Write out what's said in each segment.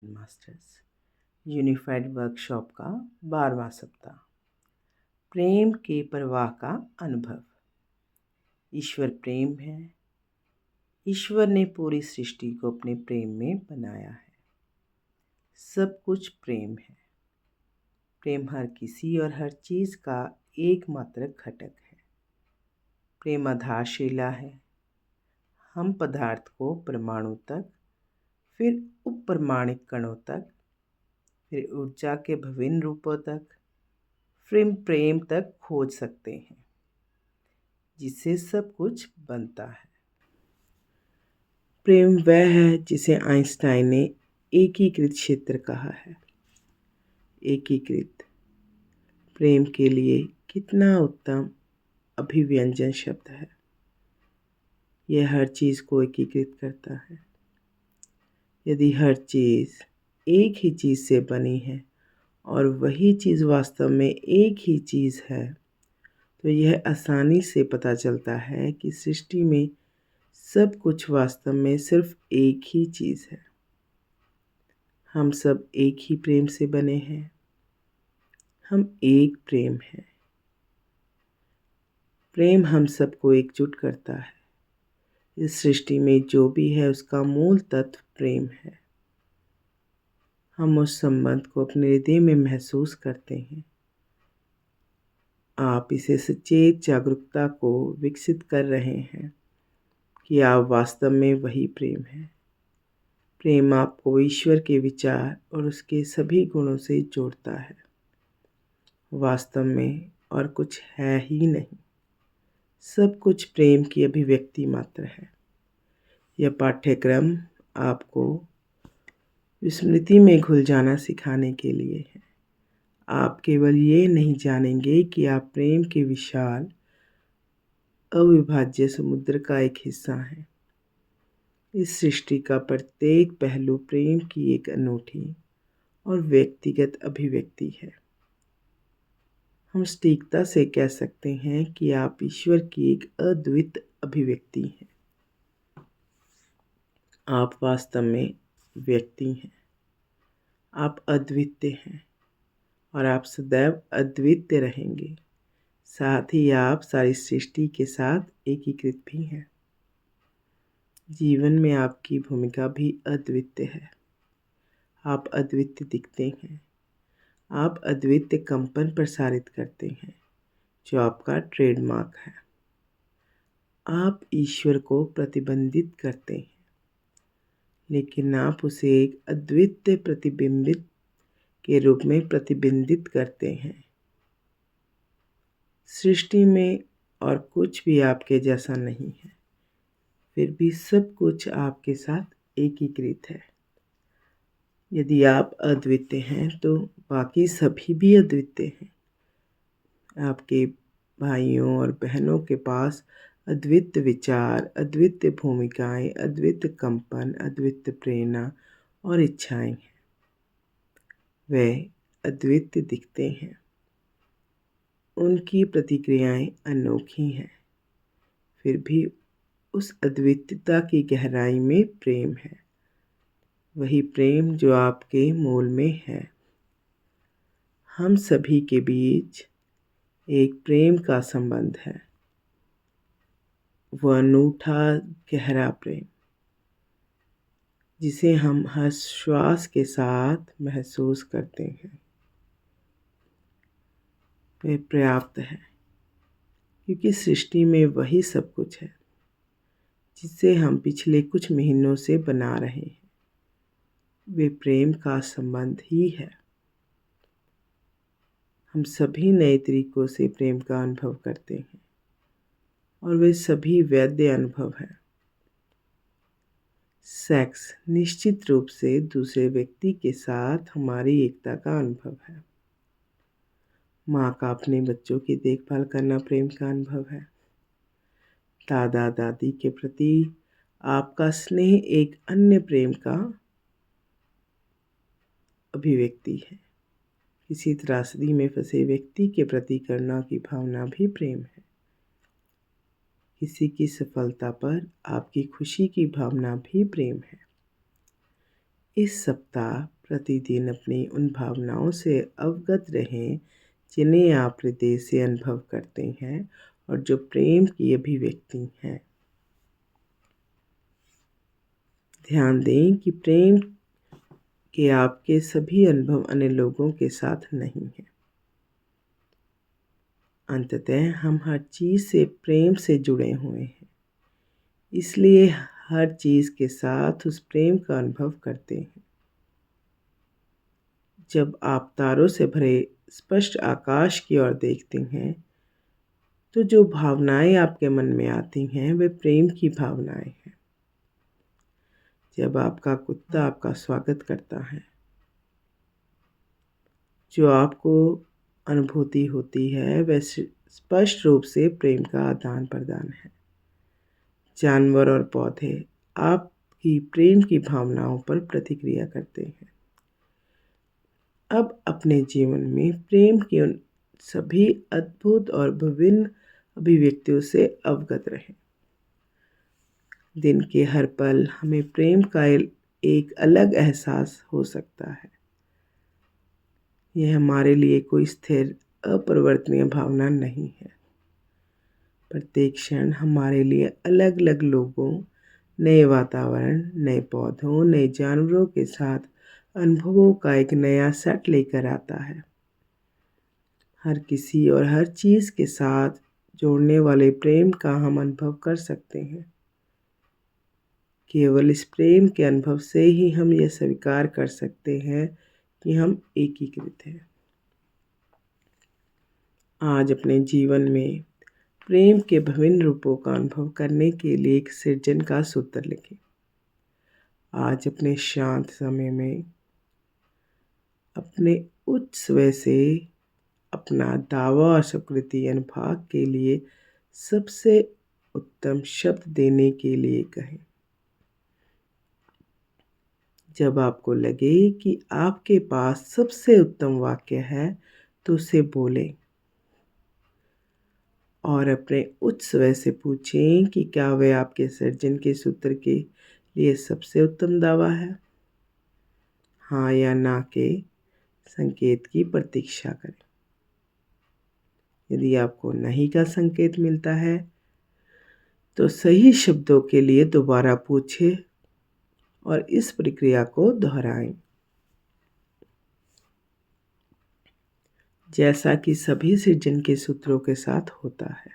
Masters unified workshop का 12वां सप्ताह। प्रेम के प्रवाह का अनुभव। ईश्वर प्रेम है। ईश्वर ने पूरी सृष्टि को अपने प्रेम में बनाया है। सब कुछ प्रेम है। प्रेम हर किसी और हर चीज़ का एकमात्र घटक है। प्रेम आधारशिला है। हम पदार्थ को परमाणु तक, फिर उपपरमाणिक कणों तक, फिर ऊर्जा के विभिन्न रूपों तक, फिर प्रेम तक खोज सकते हैं, जिससे सब कुछ बनता है। प्रेम वह है जिसे आइंस्टाइन ने एकीकृत क्षेत्र कहा है। एकीकृत प्रेम के लिए कितना उत्तम अभिव्यंजन शब्द है। यह हर चीज़ को एकीकृत करता है। यदि हर चीज़ एक ही चीज़ से बनी है और वही चीज़ वास्तव में एक ही चीज़ है, तो यह आसानी से पता चलता है कि सृष्टि में सब कुछ वास्तव में सिर्फ एक ही चीज़ है। हम सब एक ही प्रेम से बने हैं। हम एक प्रेम हैं। प्रेम हम सबको एकजुट करता है। इस सृष्टि में जो भी है उसका मूल तत्व प्रेम है। हम उस संबंध को अपने हृदय में महसूस करते हैं। आप इसे सचेत जागरूकता को विकसित कर रहे हैं कि आप वास्तव में वही प्रेम हैं। प्रेम आपको ईश्वर के विचार और उसके सभी गुणों से जोड़ता है। वास्तव में और कुछ है ही नहीं। सब कुछ प्रेम की अभिव्यक्ति मात्र है। यह पाठ्यक्रम आपको विस्मृति में घुल जाना सिखाने के लिए है। आप केवल ये नहीं जानेंगे कि आप प्रेम के विशाल अविभाज्य समुद्र का एक हिस्सा हैं। इस सृष्टि का प्रत्येक पहलू प्रेम की एक अनूठी और व्यक्तिगत अभिव्यक्ति है। हम सटीकता से कह सकते हैं कि आप ईश्वर की एक अद्वितीय अभिव्यक्ति हैं। आप वास्तव में व्यक्ति हैं। आप अद्वितीय हैं और आप सदैव अद्वितीय रहेंगे। साथ ही आप सारी सृष्टि के साथ एकीकृत भी हैं। जीवन में आपकी भूमिका भी अद्वितीय है। आप अद्वितीय दिखते हैं। आप अद्वितीय कंपन प्रसारित करते हैं, जो आपका ट्रेडमार्क है। आप ईश्वर को प्रतिबिंबित करते हैं, लेकिन आप उसे एक अद्वितीय प्रतिबिंबित के रूप में प्रतिबिंबित करते हैं। सृष्टि में और कुछ भी आपके जैसा नहीं है, फिर भी सब कुछ आपके साथ एकीकृत है। यदि आप अद्वितीय हैं तो बाकी सभी भी अद्वितीय हैं। आपके भाइयों और बहनों के पास अद्वितीय विचार, अद्वितीय भूमिकाएं, अद्वितीय कंपन, अद्वितीय प्रेरणा और इच्छाएं हैं। वे अद्वितीय दिखते हैं। उनकी प्रतिक्रियाएं अनोखी हैं। फिर भी उस अद्वितीयता की गहराई में प्रेम है। वही प्रेम जो आपके मूल में है। हम सभी के बीच एक प्रेम का संबंध है। वह अनूठा गहरा प्रेम जिसे हम हर श्वास के साथ महसूस करते हैं। वह पर्याप्त है, क्योंकि सृष्टि में वही सब कुछ है जिसे हम पिछले कुछ महीनों से बना रहे हैं। वे प्रेम का संबंध ही है। हम सभी नए तरीकों से प्रेम का अनुभव करते हैं और वे सभी वैध अनुभव हैं। सेक्स निश्चित रूप से दूसरे व्यक्ति के साथ हमारी एकता का अनुभव है। माँ का अपने बच्चों की देखभाल करना प्रेम का अनुभव है। दादा दादी के प्रति आपका स्नेह एक अन्य प्रेम का अभिव्यक्ति है। किसी त्रासदी में फंसे व्यक्ति के प्रति करुणा की भावना भी प्रेम है। किसी की सफलता पर आपकी खुशी की भावना भी प्रेम है। इस सप्ताह प्रतिदिन अपनी उन भावनाओं से अवगत रहें जिन्हें आप हृदय से अनुभव करते हैं और जो प्रेम की अभिव्यक्ति हैं। ध्यान दें कि प्रेम के आपके सभी अनुभव अन्य लोगों के साथ नहीं हैं। अंततः हम हर चीज़ से प्रेम से जुड़े हुए हैं, इसलिए हर चीज़ के साथ उस प्रेम का अनुभव करते हैं। जब आप तारों से भरे स्पष्ट आकाश की ओर देखते हैं तो जो भावनाएं आपके मन में आती हैं वे प्रेम की भावनाएं हैं। जब आपका कुत्ता आपका स्वागत करता है, जो आपको अनुभूति होती है वह स्पष्ट रूप से प्रेम का आदान प्रदान है। जानवर और पौधे आपकी प्रेम की भावनाओं पर प्रतिक्रिया करते हैं। अब अपने जीवन में प्रेम की उन सभी अद्भुत और विभिन्न अभिव्यक्तियों से अवगत रहें। दिन के हर पल हमें प्रेम का एक अलग एहसास हो सकता है। यह हमारे लिए कोई स्थिर अपरिवर्तनीय भावना नहीं है। प्रत्येक क्षण हमारे लिए अलग अलग लोगों, नए वातावरण, नए पौधों, नए जानवरों के साथ अनुभवों का एक नया सेट लेकर आता है। हर किसी और हर चीज़ के साथ जोड़ने वाले प्रेम का हम अनुभव कर सकते हैं। केवल इस प्रेम के अनुभव से ही हम यह स्वीकार कर सकते हैं कि हम एकीकृत हैं। आज अपने जीवन में प्रेम के विभिन्न रूपों का अनुभव करने के लिए एक सृजन का सूत्र लिखें। आज अपने शांत समय में अपने उच्च स्वर से अपना दावा और स्वीकृति अनुभाग के लिए सबसे उत्तम शब्द देने के लिए कहें। जब आपको लगे कि आपके पास सबसे उत्तम वाक्य है तो उसे बोलें और अपने उच्च स्वर से पूछें कि क्या वह आपके सृजन के सूत्र के लिए सबसे उत्तम दावा है। हाँ या ना के संकेत की प्रतीक्षा करें। यदि आपको नहीं का संकेत मिलता है तो सही शब्दों के लिए दोबारा पूछें और इस प्रक्रिया को दोहराएं। जैसा कि सभी सृजन के सूत्रों के साथ होता है,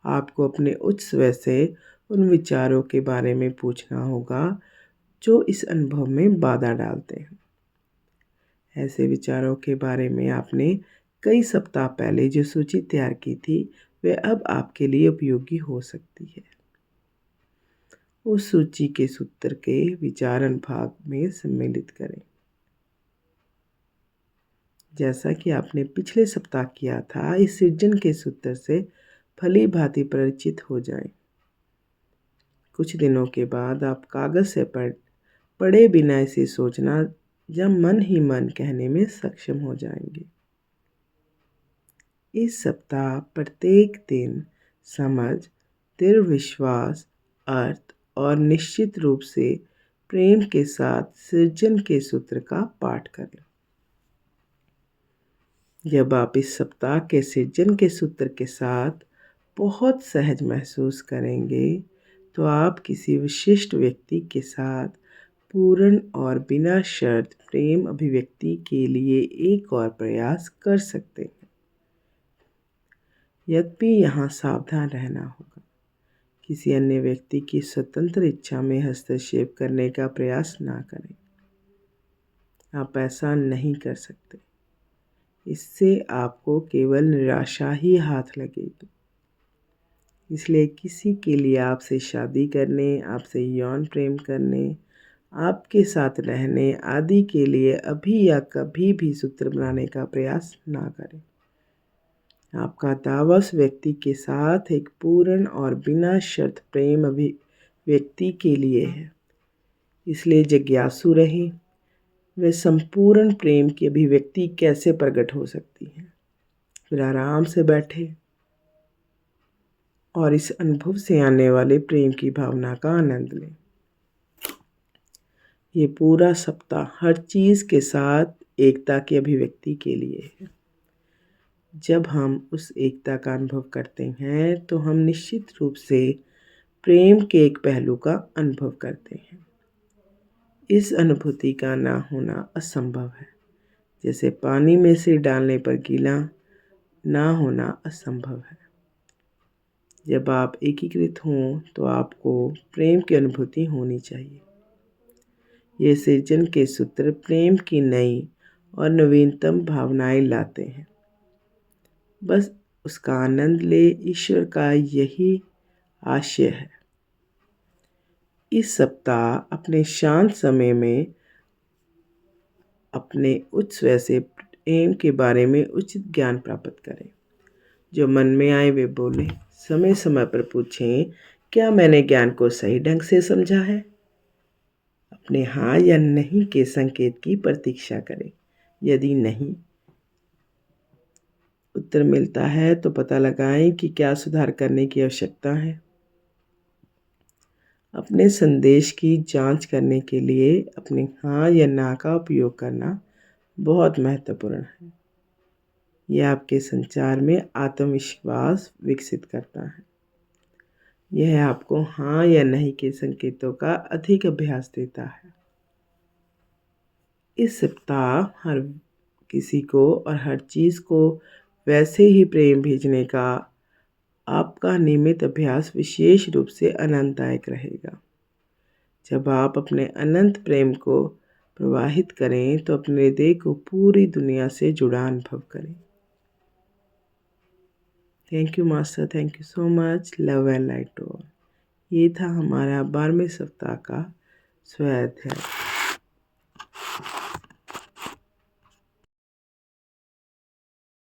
आपको अपने उच्च स्वर से उन विचारों के बारे में पूछना होगा जो इस अनुभव में बाधा डालते हैं। ऐसे विचारों के बारे में आपने कई सप्ताह पहले जो सूची तैयार की थी वे अब आपके लिए उपयोगी हो सकती है। उस सूची के सूत्र के विचार अनुभाग में सम्मिलित करें। जैसा कि आपने पिछले सप्ताह किया था, इस सृजन के सूत्र से भली भांति परिचित हो जाएं। कुछ दिनों के बाद आप कागज से पढ़े बिना इसे सोचना या मन ही मन कहने में सक्षम हो जाएंगे। इस सप्ताह प्रत्येक दिन समझ, दृढ़ विश्वास, अर्थ और निश्चित रूप से प्रेम के साथ सृजन के सूत्र का पाठ करें। जब आप इस सप्ताह के सृजन के सूत्र के साथ बहुत सहज महसूस करेंगे तो आप किसी विशिष्ट व्यक्ति के साथ पूर्ण और बिना शर्त प्रेम अभिव्यक्ति के लिए एक और प्रयास कर सकते हैं। यद्यपि यहाँ सावधान रहना होगा। किसी अन्य व्यक्ति की स्वतंत्र इच्छा में हस्तक्षेप करने का प्रयास ना करें। आप ऐसा नहीं कर सकते। इससे आपको केवल निराशा ही हाथ लगेगी। इसलिए किसी के लिए आपसे शादी करने, आपसे यौन प्रेम करने, आपके साथ रहने आदि के लिए अभी या कभी भी सूत्र बनाने का प्रयास ना करें। आपका दावा उस व्यक्ति के साथ एक पूर्ण और बिना शर्त प्रेम अभिव्यक्ति के लिए है। इसलिए जिज्ञासु रहें, वह संपूर्ण प्रेम की अभिव्यक्ति कैसे प्रकट हो सकती है। फिर आराम से बैठे और इस अनुभव से आने वाले प्रेम की भावना का आनंद लें। ये पूरा सप्ताह हर चीज़ के साथ एकता की अभिव्यक्ति के लिए है। जब हम उस एकता का अनुभव करते हैं तो हम निश्चित रूप से प्रेम के एक पहलू का अनुभव करते हैं। इस अनुभूति का ना होना असंभव है, जैसे पानी में सिर डालने पर गीला ना होना असंभव है। जब आप एकीकृत हों तो आपको प्रेम की अनुभूति होनी चाहिए। ये सृजन के सूत्र प्रेम की नई और नवीनतम भावनाएं लाते हैं। बस उसका आनंद ले, ईश्वर का यही आशय है। इस सप्ताह अपने शांत समय में अपने उच्च स्व से प्रेम के बारे में उचित ज्ञान प्राप्त करें। जो मन में आए वे बोलें। समय समय पर पूछें, क्या मैंने ज्ञान को सही ढंग से समझा है? अपने हाँ या नहीं के संकेत की प्रतीक्षा करें। यदि नहीं उत्तर मिलता है तो पता लगाएं कि क्या सुधार करने की आवश्यकता है। अपने संदेश की जांच करने के लिए अपने हाँ या ना का उपयोग करना बहुत महत्वपूर्ण है। यह आपके संचार में आत्मविश्वास विकसित करता है। यह आपको हाँ या नहीं के संकेतों का अधिक अभ्यास देता है। इस सप्ताह हर किसी को और हर चीज़ को वैसे ही प्रेम भेजने का आपका नियमित अभ्यास विशेष रूप से आनंददायक रहेगा। जब आप अपने अनंत प्रेम को प्रवाहित करें तो अपने हृदय को पूरी दुनिया से जुड़ा अनुभव करें। Thank you master, thank you so much. Love and light to all. ये था हमारा 12वें सप्ताह का स्वाध्याय।